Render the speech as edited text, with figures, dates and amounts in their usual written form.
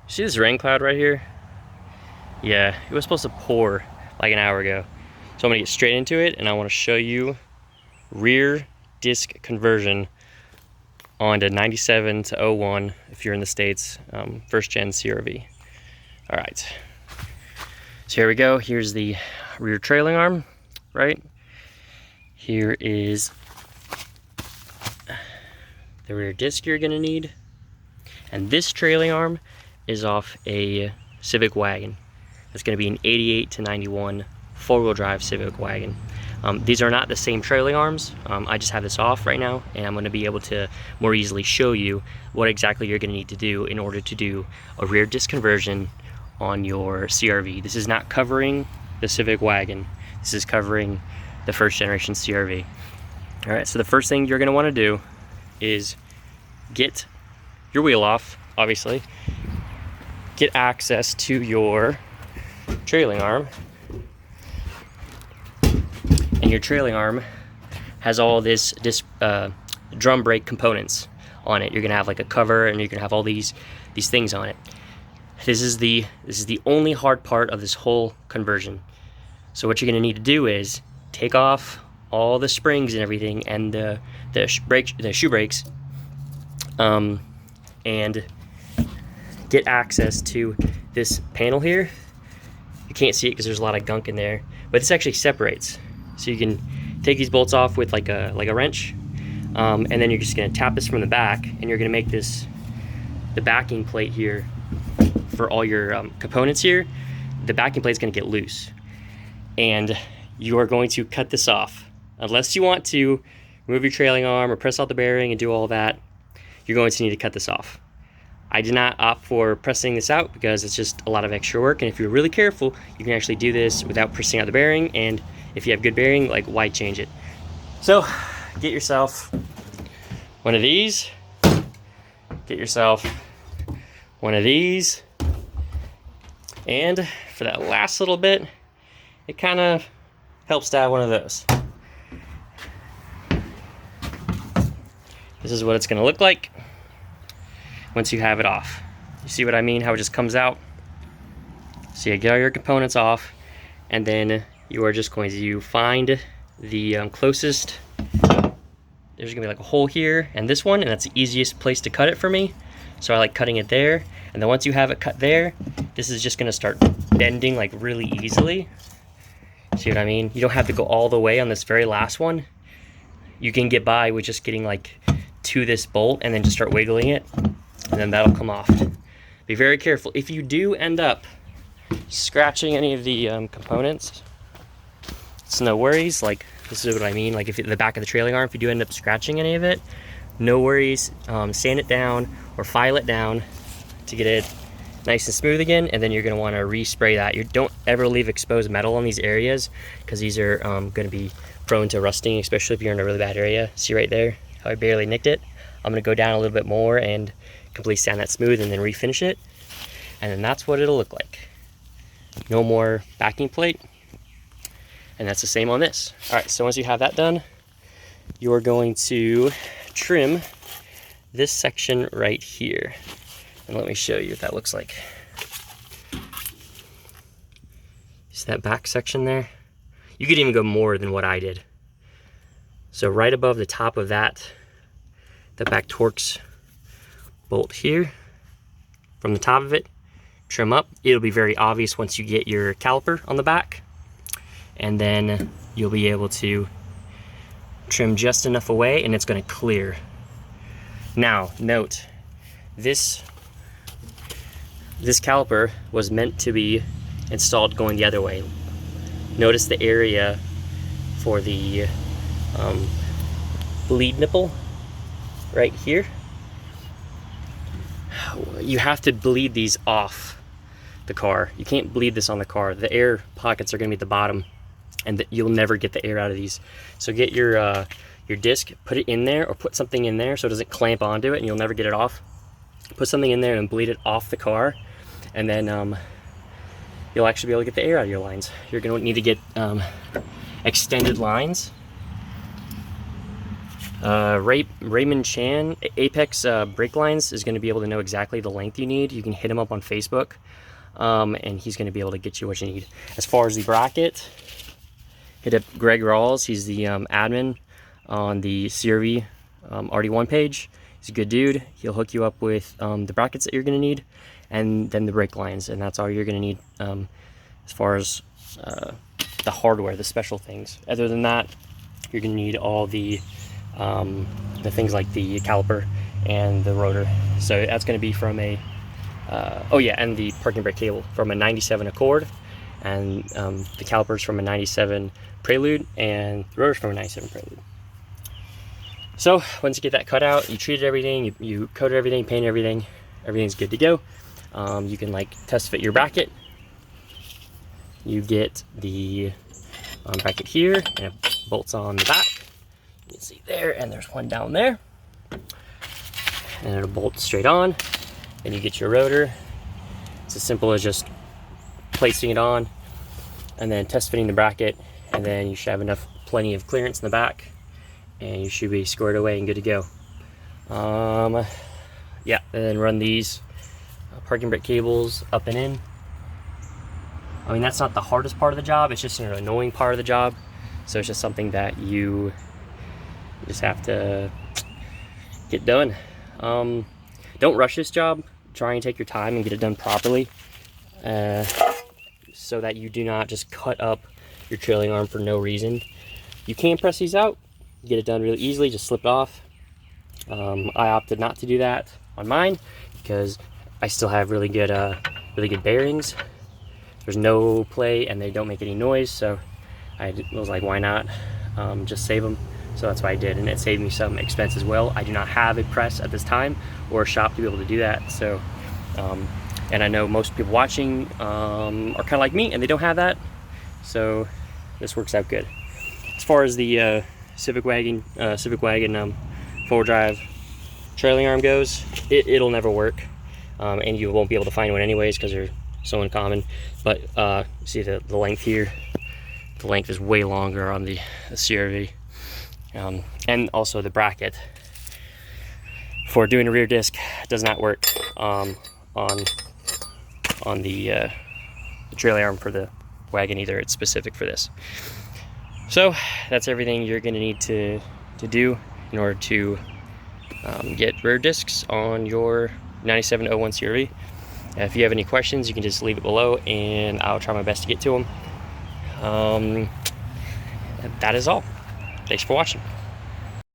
See this rain cloud right here? Yeah, it was supposed to pour like an hour ago. So I'm gonna get straight into it, and I wanna show you rear disc conversion on to 97 to 01 if you're in the States, first gen CRV. All right, so here we go. Here's the rear trailing arm, right? Here is the rear disc you're gonna need. And this trailing arm is off a Civic wagon. It's gonna be an 88 to 91 four-wheel drive Civic wagon. These are not the same trailing arms. I just have this off right now, and I'm gonna be able to more easily show you what exactly you're gonna need to do in order to do a rear disc conversion on your CRV. This is not covering the Civic wagon. This is covering the first generation CRV. All right, so the first thing you're gonna wanna do is get your wheel off, obviously. Get access to your trailing arm. And your trailing arm has all this drum brake components on it. You're gonna have like a cover, and you're gonna have all these things on it. This is the only hard part of this whole conversion. So what you're gonna need to do is take off all the springs and everything, and the shoe brakes, and get access to this panel here. You can't see it because there's a lot of gunk in there, but this actually separates. So you can take these bolts off with like a wrench, and then you're just gonna tap this from the back, and you're gonna make this the backing plate here for all your components here. The backing plate is gonna get loose, and you are going to cut this off. Unless you want to remove your trailing arm or press out the bearing and do all that, you're going to need to cut this off. I did not opt for pressing this out because it's just a lot of extra work, and if you're really careful, you can actually do this without pressing out the bearing, and if you have good bearing, like, why change it? So get yourself one of these, get yourself one of these, and for that last little bit, it kind of helps to have one of those. This is what it's gonna look like once you have it off. You see what I mean, how it just comes out? So you get all your components off, and then you are just going to find the closest. There's gonna be like a hole here and this one, and that's the easiest place to cut it for me. So I like cutting it there, and then once you have it cut there, this is just gonna start bending like really easily. See what I mean? You don't have to go all the way on this very last one. You can get by with just getting like to this bolt and then just start wiggling it, and then that'll come off. Be very careful. If you do end up scratching any of the components, it's no worries. Like, this is what I mean. Like, if the back of the trailing arm, if you do end up scratching any of it, no worries. Sand it down or file it down to get it nice and smooth again, and then you're going to want to respray that. You don't ever leave exposed metal on these areas, because these are going to be prone to rusting, especially if you're in a really bad area. See right there how I barely nicked it? I'm going to go down a little bit more and completely sand that smooth, and then refinish it, and then that's what it'll look like. No more backing plate, and that's the same on this. All right, so once you have that done, you're going to trim this section right here, and let me show you what that looks like. See that back section there? You could even go more than what I did. So right above the top of that, the back Torx bolt here, from the top of it, trim up. It'll be very obvious once you get your caliper on the back, and then you'll be able to trim just enough away, and it's going to clear. Now note, this caliper was meant to be installed going the other way. Notice the area for the bleed nipple right here. You have to bleed these off the car. You can't bleed this on the car. The air pockets are going to be at the bottom, and you'll never get the air out of these. So get your disc, put it in there, or put something in there so it doesn't clamp onto it and you'll never get it off. Put something in there and bleed it off the car, and then you'll actually be able to get the air out of your lines. You're going to need to get extended lines Raymond Chan, Apex Brake Lines, is going to be able to know exactly the length you need. You can hit him up on Facebook, and he's going to be able to get you what you need. As far as the bracket, hit up Greg Rawls. He's the admin on the CRV RD1 page. He's a good dude. He'll hook you up with the brackets that you're going to need, and then the brake lines, and that's all you're going to need as far as the hardware, the special things. Other than that, you're going to need all the things like the caliper and the rotor. So that's going to be from a oh yeah, and the parking brake cable from a 97 Accord, and the calipers from a 97 Prelude, and the rotors from a 97 Prelude. So once you get that cut out, you treated everything, you coated everything, painted everything, everything's good to go. You can like test fit your bracket. You get the bracket here, and it bolts on the back. You can see there, and there's one down there, and it'll bolt straight on. Then you get your rotor. It's as simple as just placing it on and then test fitting the bracket, and then you should have plenty of clearance in the back, and you should be squared away and good to go. Yeah, and then run these parking brake cables up and in. I mean, that's not the hardest part of the job, it's just an annoying part of the job. So it's just something that you just have to get done. Don't rush this job. Try and take your time and get it done properly, so that you do not just cut up your trailing arm for no reason. You can press these out, get it done really easily, just slip it off. I opted not to do that on mine because I still have really good bearings. There's no play and they don't make any noise, so I was like, why not just save them? So that's what I did, and it saved me some expense as well. I do not have a press at this time or a shop to be able to do that. So, and I know most people watching are kind of like me and they don't have that. So this works out good. As far as the Civic Wagon four-wheel drive trailing arm goes, it'll never work, and you won't be able to find one anyways because they're so uncommon. But see the length here, the length is way longer on the CRV. And also the bracket for doing a rear disc does not work on the trailer arm for the wagon either. It's specific for this. So that's everything you're going to need to do in order to get rear discs on your 9701 CRV. If you have any questions, you can just leave it below and I'll try my best to get to them. That is all. Thanks for watching.